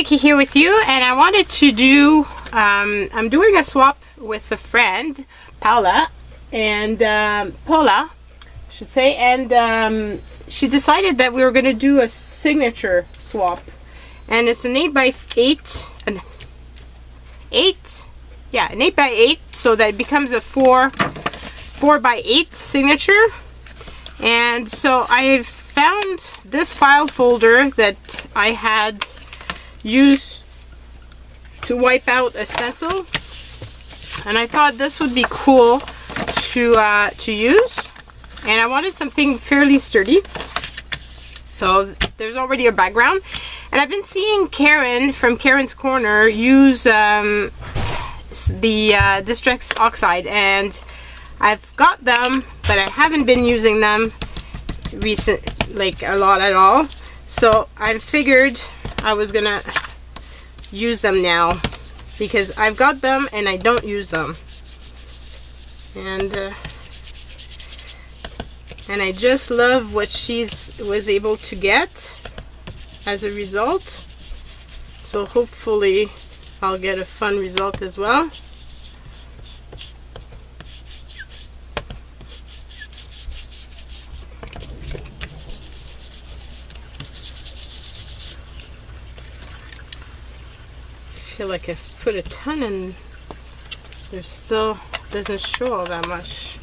Vicky here with you, and I wanted to do, I'm doing a swap with a friend, Paula, and Paula, I should say, and she decided that we were going to do a signature swap, and it's an 8x8, an 8x8, so that it becomes a 4x8 signature. And so I've found this file folder that I had used to wipe out a stencil, and I thought this would be cool to use, and I wanted something fairly sturdy. So there's already a background, and I've been seeing Karen from Karen's Corner use the Distress Oxide, and I've got them, but I haven't been using them like a lot at all. So I figured I was gonna use them now because I've got them and I don't use them, and I just love what was able to get as a result. So hopefully I'll get a fun result as well. I feel like I've put a ton in. There still doesn't show all that much.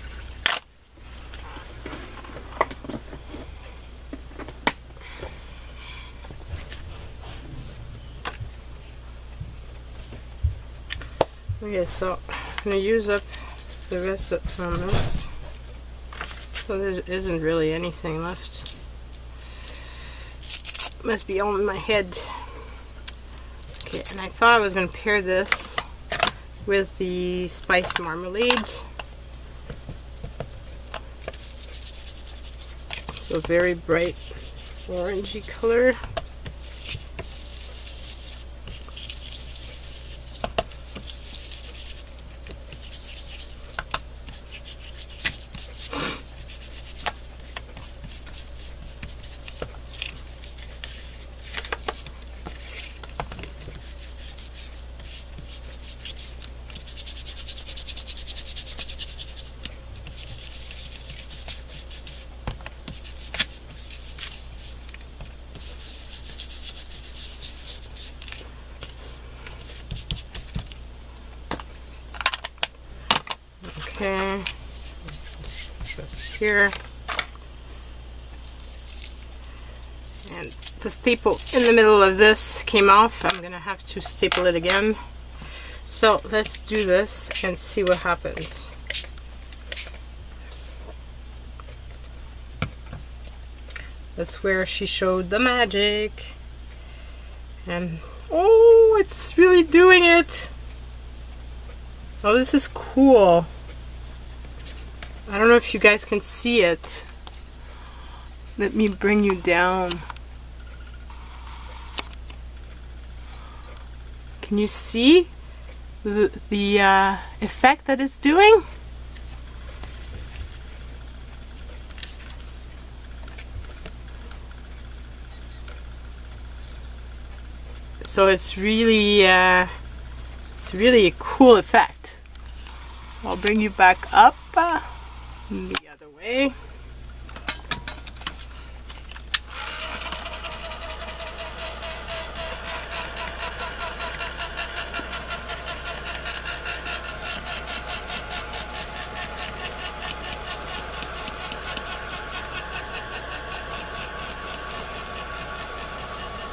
Okay, so I'm going to use up the rest from this. So there isn't really anything left. Must be all in my head. Okay, and I thought I was going to pair this with the spice marmalade. So very bright orangey color. Okay, this here, and the staple in the middle of this came off. I'm gonna have to staple it again. So let's do this and see what happens. That's where she showed the magic, and oh, it's really doing it. Oh, this is cool. I don't know if you guys can see it. Let me bring you down. Can you see the effect that it's doing? So it's really a cool effect. I'll bring you back up. The other way.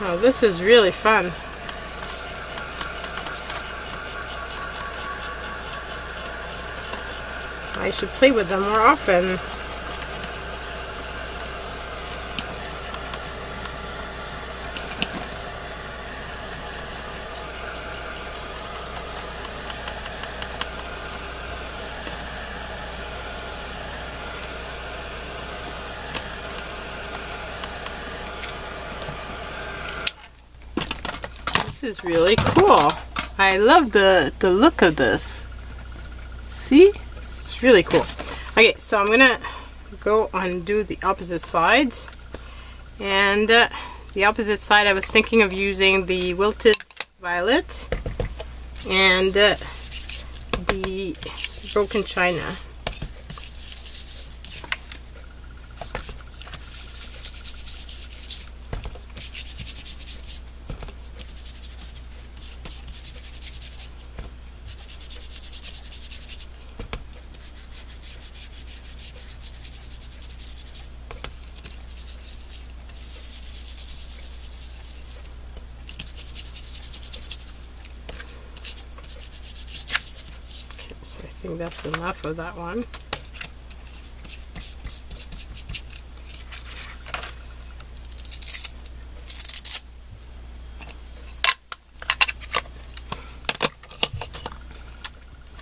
Oh, this is really fun. I should play with them more often. This is really cool. I love the look of this. See? It's really cool. Okay, so I'm gonna go undo the opposite sides and the opposite side, I was thinking of using the wilted violet and the broken china. So I think that's enough of that one.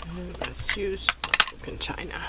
And let's use broken china.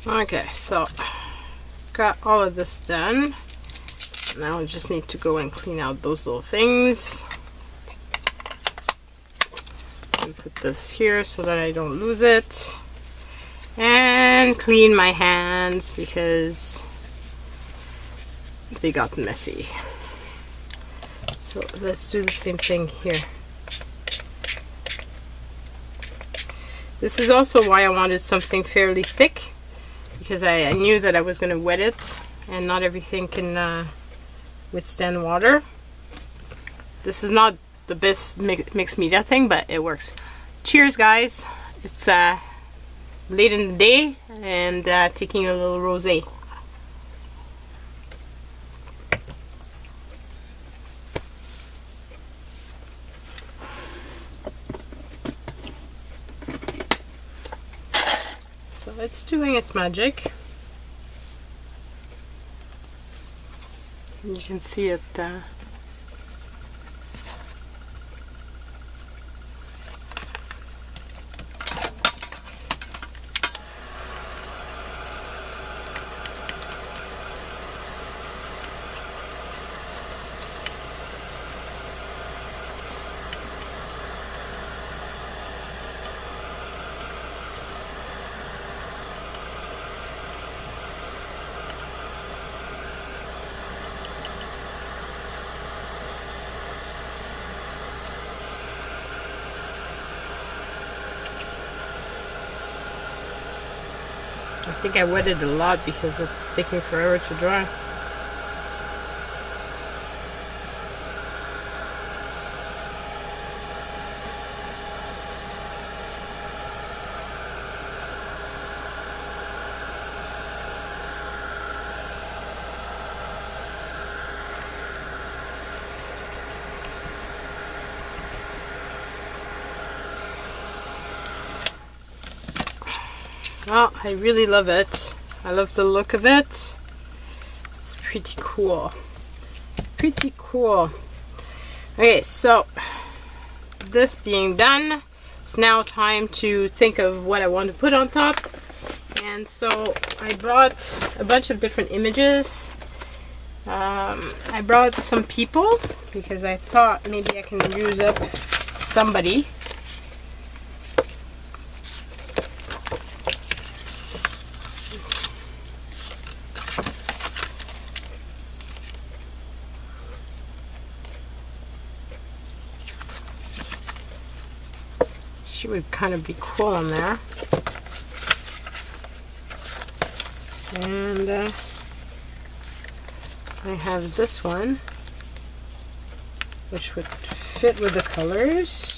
Okay, so got all of this done. Now I just need to go and clean out those little things. And put this here so that I don't lose it. And clean my hands because they got messy. So let's do the same thing here. This is also why I wanted something fairly thick, because I knew that I was going to wet it and not everything can withstand water. This is not the best mixed media thing, but it works. Cheers, guys. It's late in the day and taking a little rosé. So it's doing its magic. You can see it I think I wetted a lot because it's taking forever to dry. Well, I really love it. I love the look of it. It's pretty cool. Pretty cool. Okay, so this being done, it's now time to think of what I want to put on top. And so I brought a bunch of different images. I brought some people because I thought maybe I can use up somebody. She would kind of be cool in there. And I have this one, which would fit with the colors.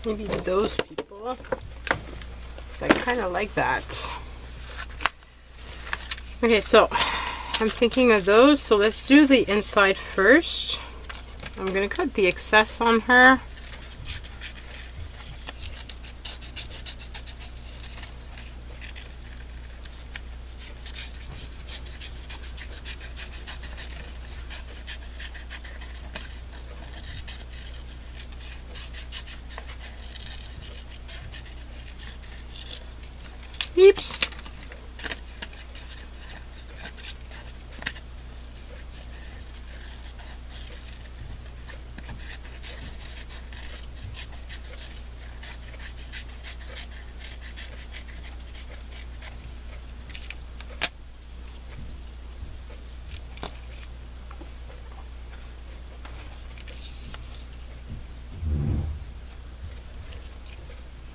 Maybe those people. 'Cause I kind of like that. Okay, so I'm thinking of those. So let's do the inside first. I'm going to cut the excess on her. Oops.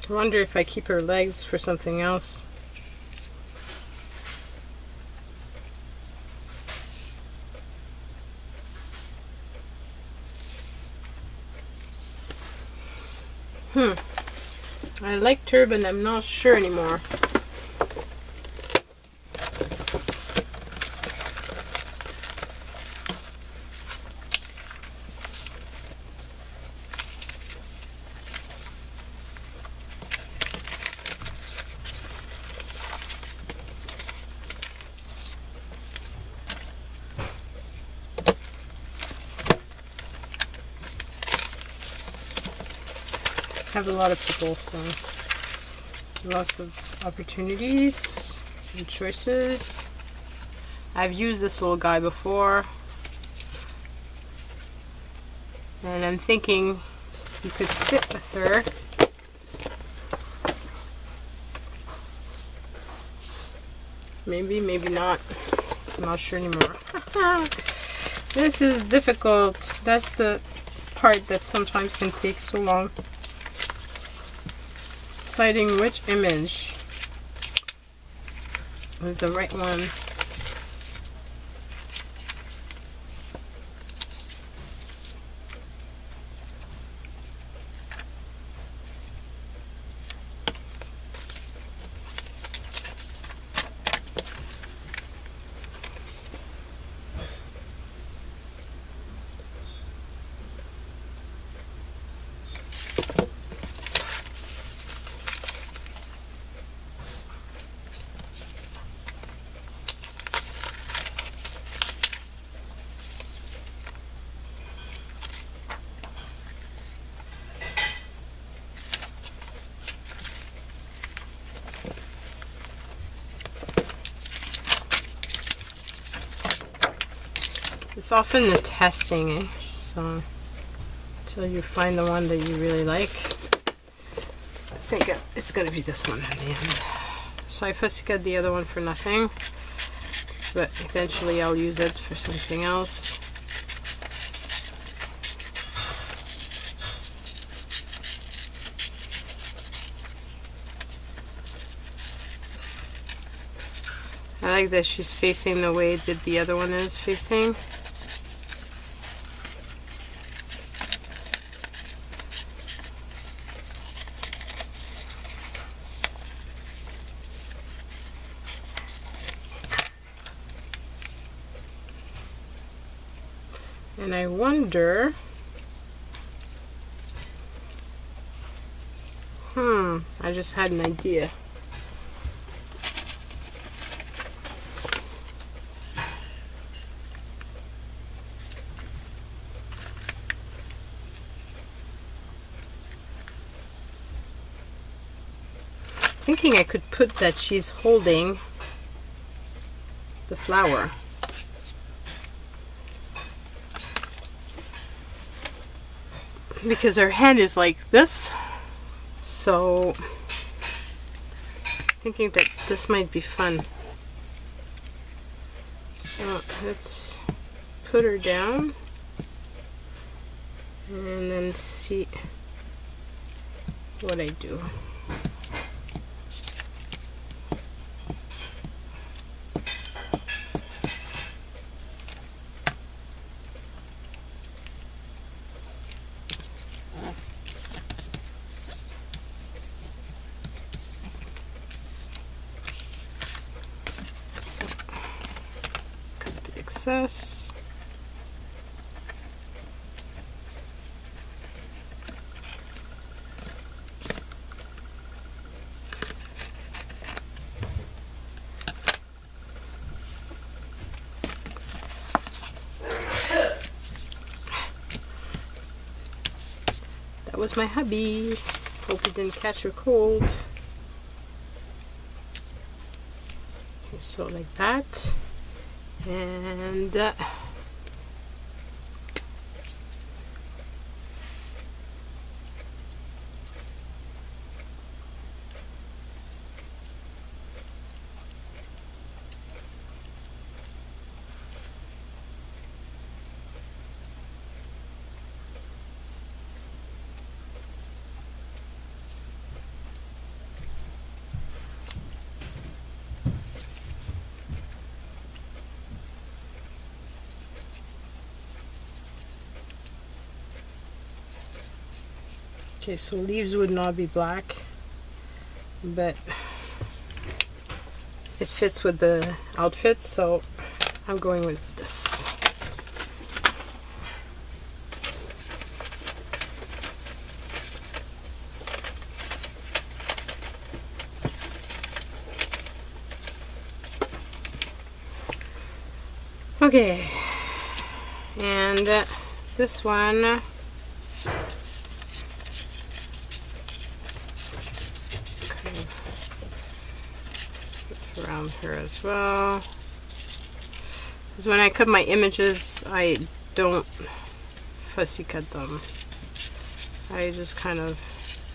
I wonder if I keep her legs for something else. I liked her, but I'm not sure anymore. I have a lot of people, so lots of opportunities and choices. I've used this little guy before, and I'm thinking you could fit with her. Maybe, maybe not. I'm not sure anymore. This is difficult. That's the part that sometimes can take so long. Deciding which image was the right one. It's often the testing, eh? So until you find the one that you really like, I think it's gonna be this one in the end. So I first got the other one for nothing, but eventually I'll use it for something else. I like that she's facing the way that the other one is facing. And I wonder, I just had an idea. Thinking I could put that she's holding the flower. Because her hand is like this, so thinking that this might be fun. So let's put her down and then see what I do. excess. That was my hubby. Hope he didn't catch a cold. Okay, so like that. And okay, so leaves would not be black, but it fits with the outfit, so I'm going with this. Okay, and this one, around her as well, because when I cut my images, I don't fussy cut them. I just kind of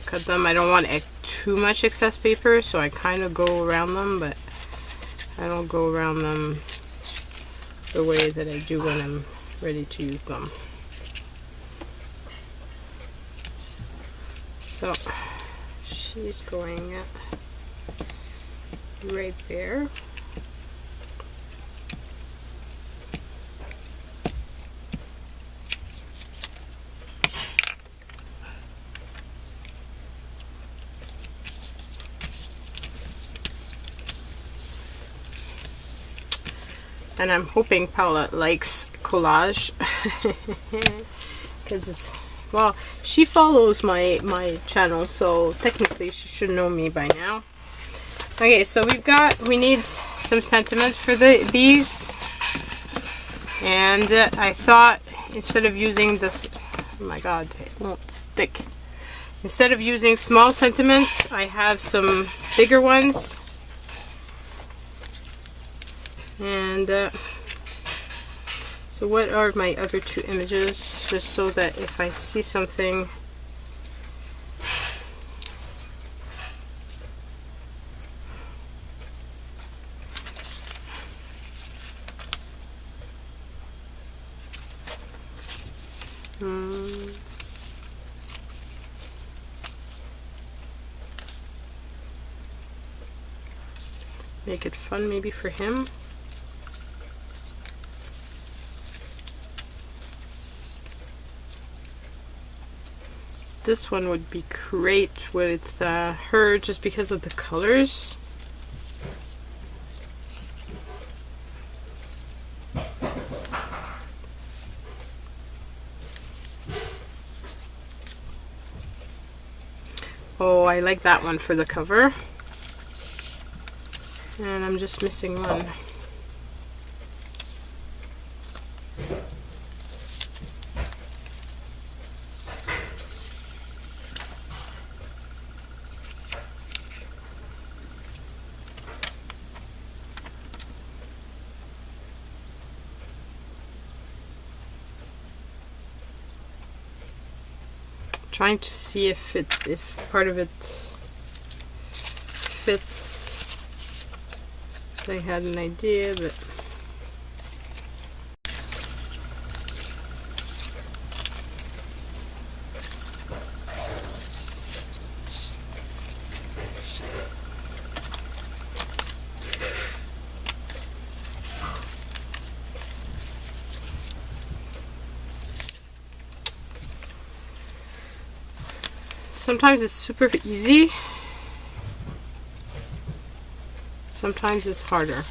cut them. I don't want too much excess paper, so I kind of go around them, but I don't go around them the way that I do when I'm ready to use them. So she's going right there. And I'm hoping Paula likes collage because it's, well, she follows my channel, so technically she should know me by now. Okay, so we need some sentiment for these, and I thought instead of using this, oh my god, it won't stick. Instead of using small sentiments, I have some bigger ones. And so what are my other two images, just so that if I see something, make it fun maybe for him. This one would be great with her just because of the colors. Oh, I like that one for the cover. And I'm just missing one. Trying to see if part of it fits. I had an idea, but sometimes it's super easy, sometimes it's harder.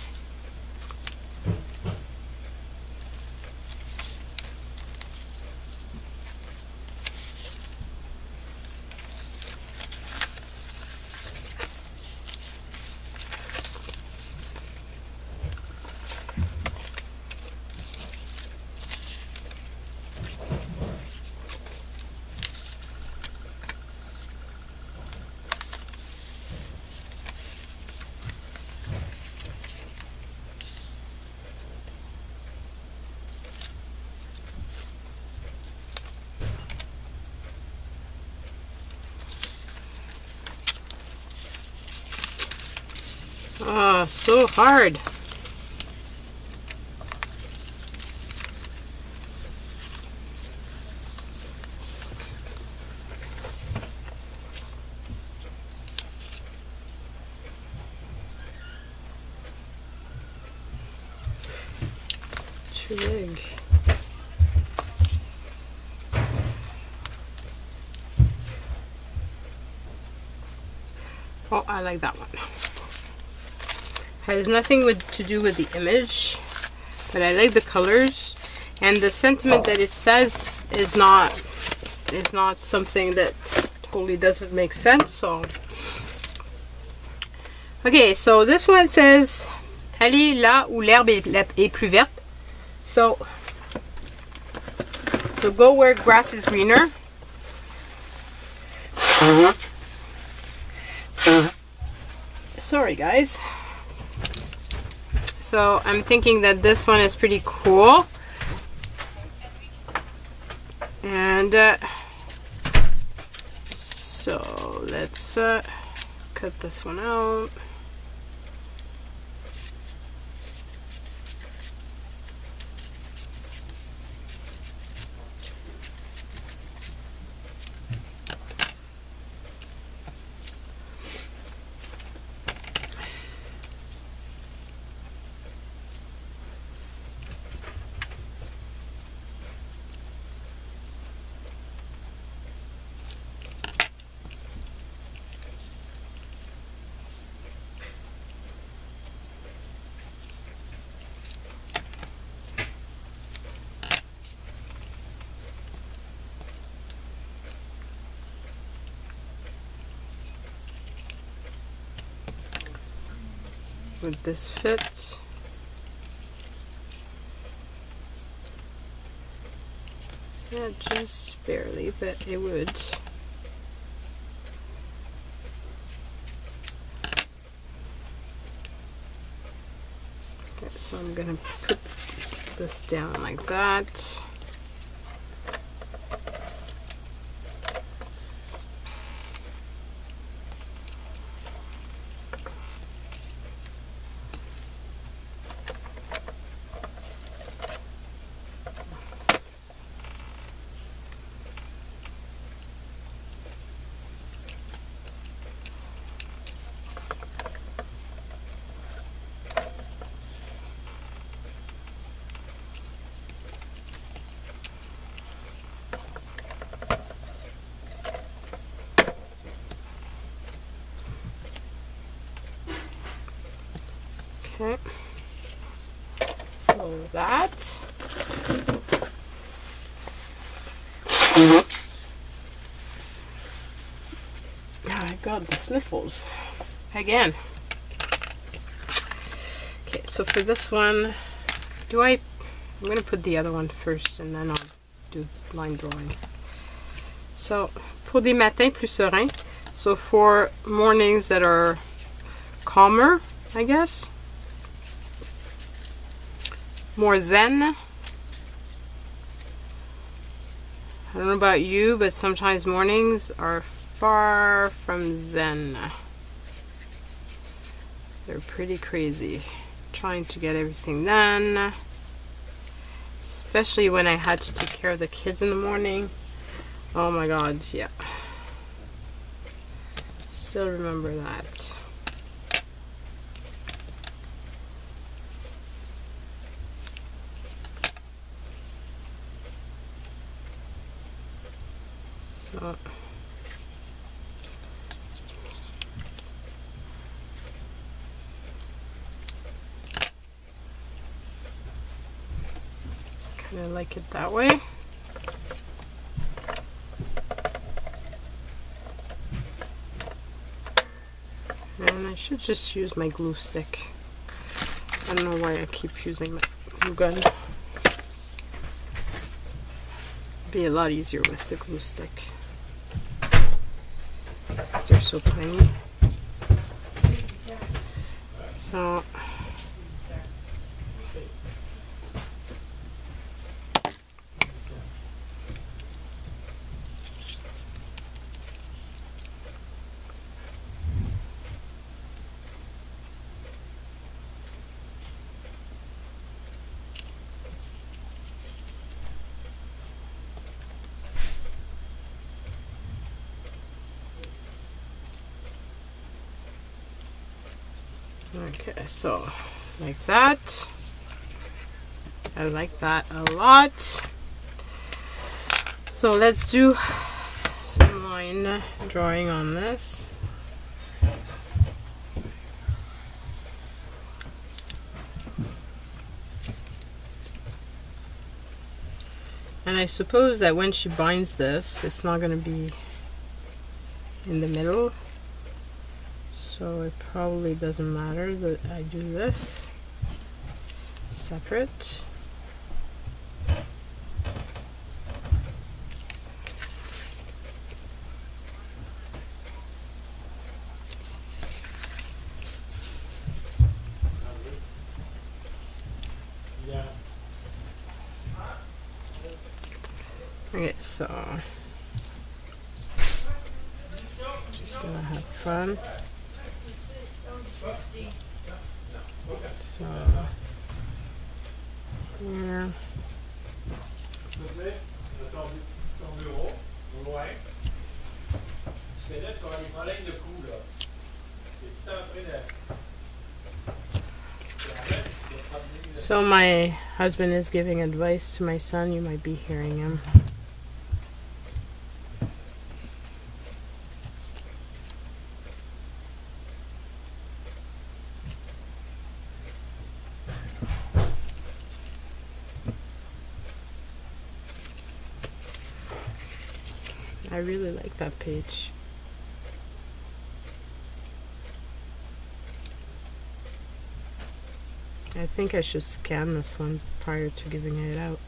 Oh, so hard. Too big. Oh, I like that one. Has nothing to do with the image, but I like the colors, and the sentiment that it says is not something that totally doesn't make sense. So okay, so this one says allez là où l'herbe est plus verte. So go where grass is greener. Sorry guys. So I'm thinking that this one is pretty cool. And so let's cut this one out. Would this fit? Yeah, just barely, but it would. Okay, so I'm gonna put this down like that. Okay, so that. Oh, I got the sniffles again. Okay, so for this one, I'm going to put the other one first and then I'll do line drawing. So, pour des matins plus sereins, so for mornings that are calmer, I guess. More zen. I don't know about you, but sometimes mornings are far from zen. They're pretty crazy. Trying to get everything done. Especially when I had to take care of the kids in the morning. Oh my god, yeah. Still remember that. So kind of like it that way. And I should just use my glue stick. I don't know why I keep using my glue gun. Be a lot easier with the glue stick. They're so tiny. So Okay, so like that. I like that a lot. So let's do some line drawing on this. And I suppose that when she binds this, it's not going to be in the middle. So it probably doesn't matter that I do this separate. Okay, so just gonna have fun. So here. So my husband is giving advice to my son. You might be hearing him. I really like that page. I think I should scan this one prior to giving it out.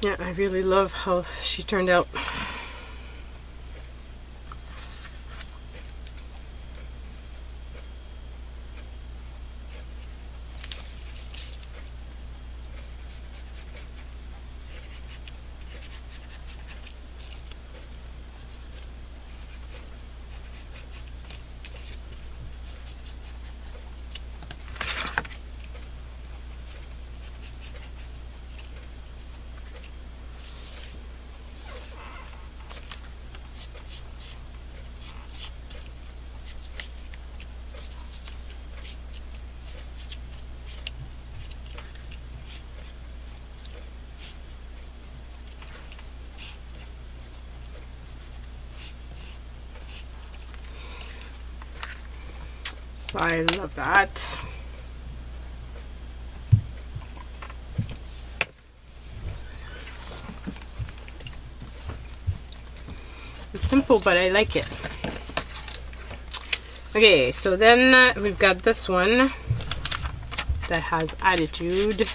Yeah, I really love how she turned out. So I love that. It's simple, but I like it. Okay, so then we've got this one that has attitude.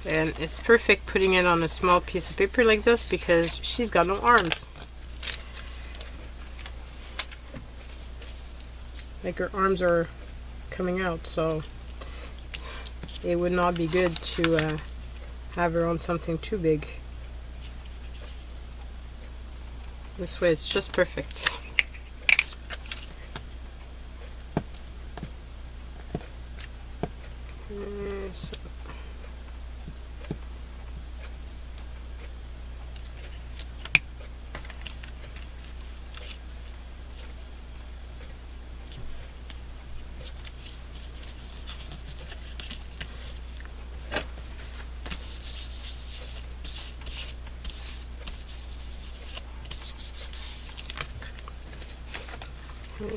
And it's perfect putting it on a small piece of paper like this because she's got no arms. Like her arms are coming out, so it would not be good to have her on something too big. This way it's just perfect. So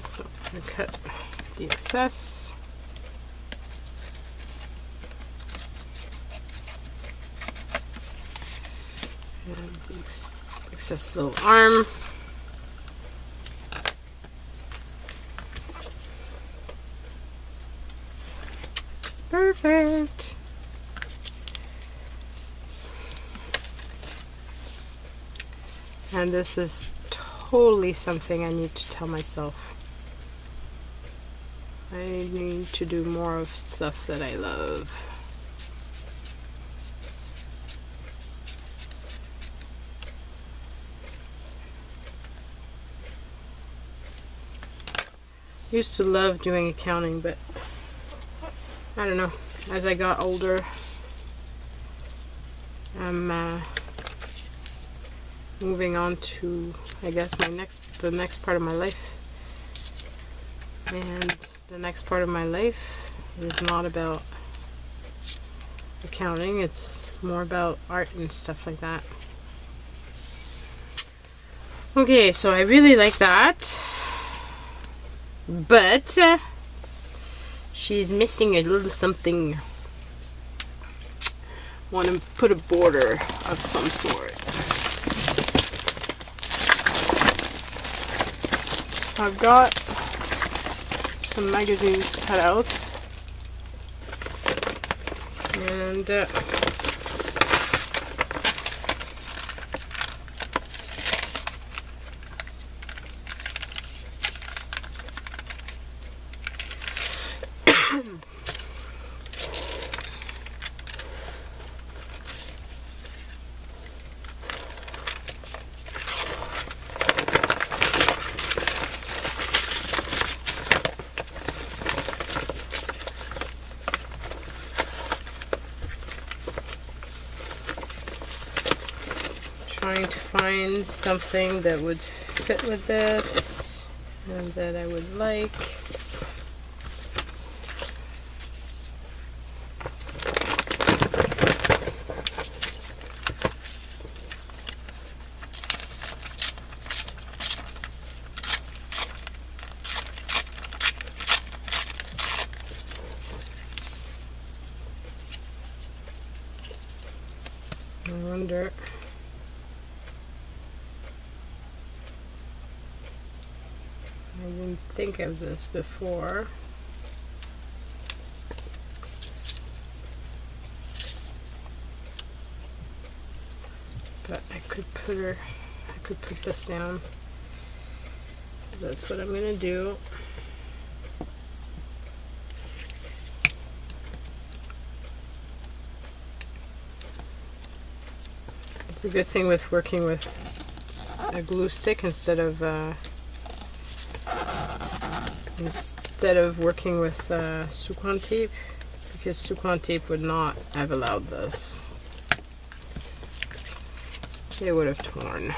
so I'm gonna cut the excess. And the excess little arm. It's perfect. And this is totally something I need to tell myself. I need to do more of stuff that I love. Used to love doing accounting, but I don't know. As I got older, I'm moving on to, I guess, the next part of my life. And the next part of my life is not about accounting. It's more about art and stuff like that. Okay, so I really like that. But she's missing a little something. Want to put a border of some sort. I've got some magazines cut out, and trying to find something that would fit with this and that I would like. I wonder. I didn't think of this before. But I could put this down. That's what I'm gonna do. It's a good thing with working with a glue stick instead of working with Soho tape, because Soho tape would not have allowed this. It would have torn.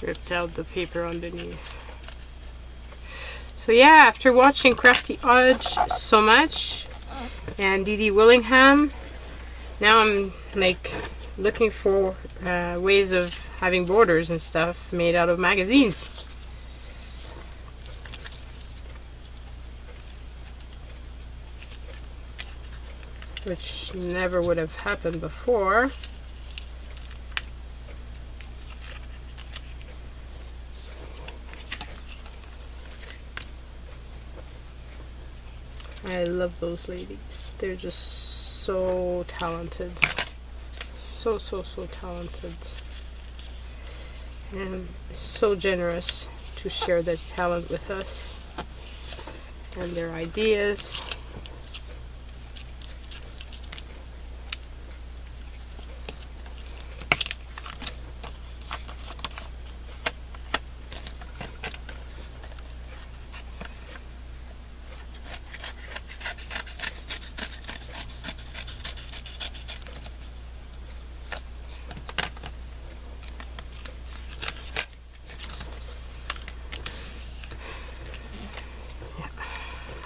Ripped out the paper underneath. So yeah, after watching Crafty Odge so much and Dee Dee Willingham, now I'm like looking for ways of having borders and stuff made out of magazines. Which never would have happened before. I love those ladies. They're just so talented. So talented. And so generous to share their talent with us and their ideas.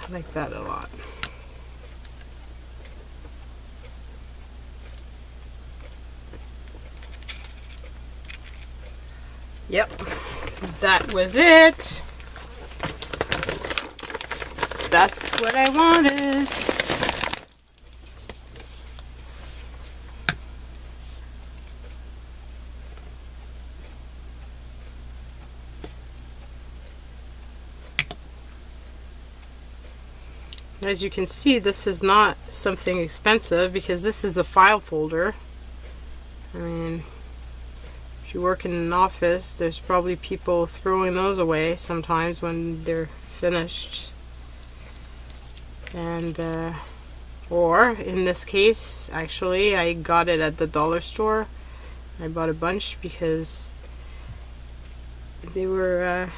I like that a lot. Yep, that was it. That's what I wanted. As you can see, this is not something expensive because this is a file folder. I mean, if you work in an office, there's probably people throwing those away sometimes when they're finished. And or in this case, actually, I got it at the dollar store. I bought a bunch because they were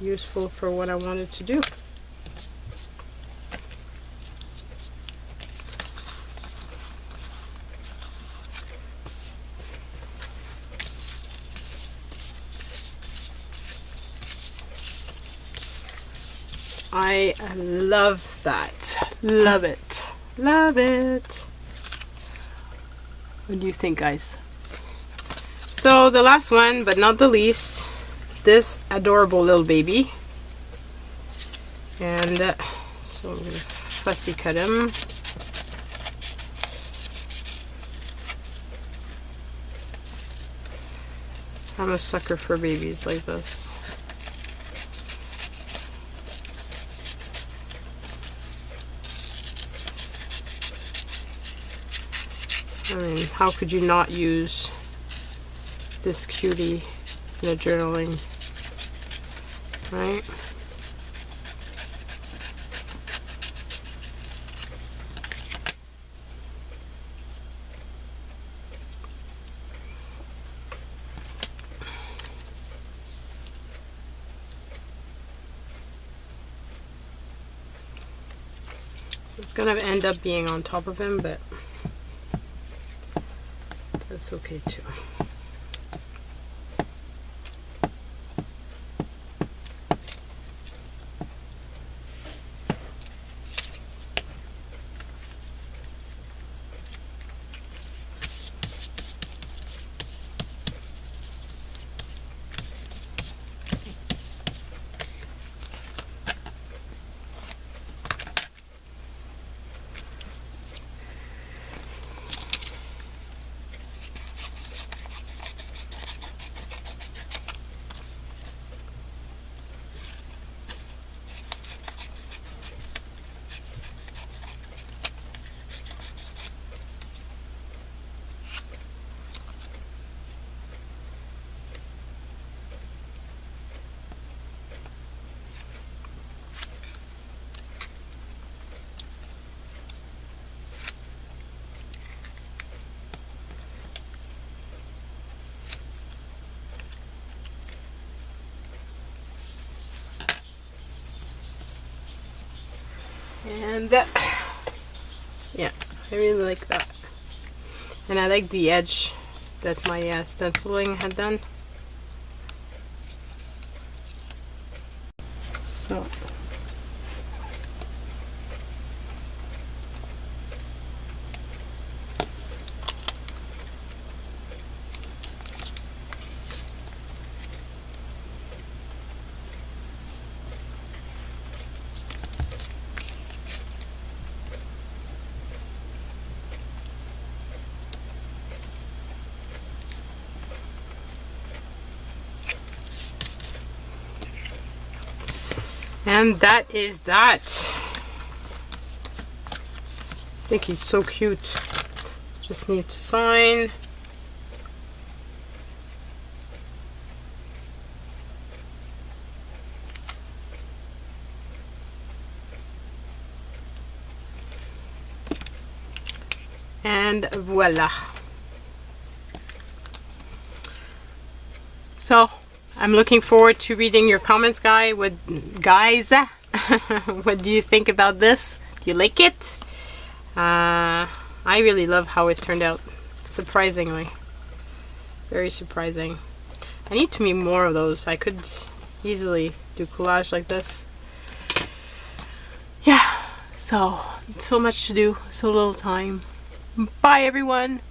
useful for what I wanted to do. I love that. Love it. Love it. What do you think, guys? So the last one, but not the least, this adorable little baby. And so I'm going to fussy cut him. I'm a sucker for babies like this. I mean, how could you not use this cutie in a journaling, right? So it's gonna end up being on top of him, but that's okay too. And yeah, I really like that. And I like the edge that my stenciling had done. So and that is that. I think he's so cute. Just need to sign. And voila. So I'm looking forward to reading your comments, guys. What do you think about this? Do you like it? I really love how it turned out. Surprisingly. Very surprising. I need to make more of those. I could easily do collage like this. Yeah. So much to do. So little time. Bye, everyone.